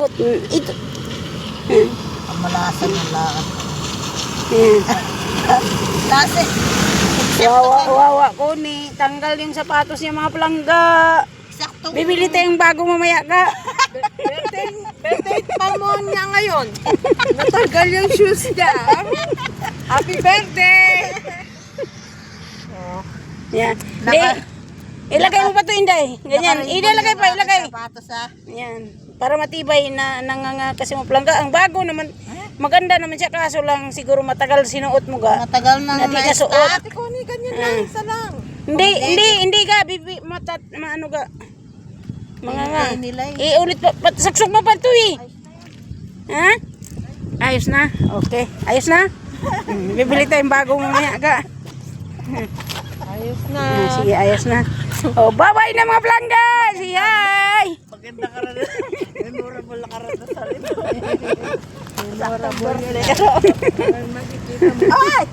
ikot. Ito. Ang malasan ng lakad. Yan. Kasi, Wawa ko ni. Tanggal yung sapatos niya mga palangga. sakto. Bibili tayong bago mamaya ka. Birthday pa mo niya ngayon. Natanggal yung shoes niya. Happy birthday! Yan. Hindi. Ilagay mo pa to, Inday. Ganyan. Ilagay pa, ilagay. Sapatos ah. Yan. Para matibay na nanganga kasi mo palangga. Ang bago naman. Maganda naman siya kaso lang siguro matagal sinuot mo ga. Matagal na Hindi ka suot. Ate ko ni ganyan lang, isa lang. Hindi ka. Maano ka. Mga nga. Nila Ulit pa. Saksok mo pa ito eh. Ha? Ayos na? Okay. Ayos na? Bibili tayong bago mamaya ka. Ayos na. Sige, ayos na. Oh, bye-bye na mga plangga. Sige, hi. Maganda ka rin. Memorable ka rin sa rin. Memorable. Ay!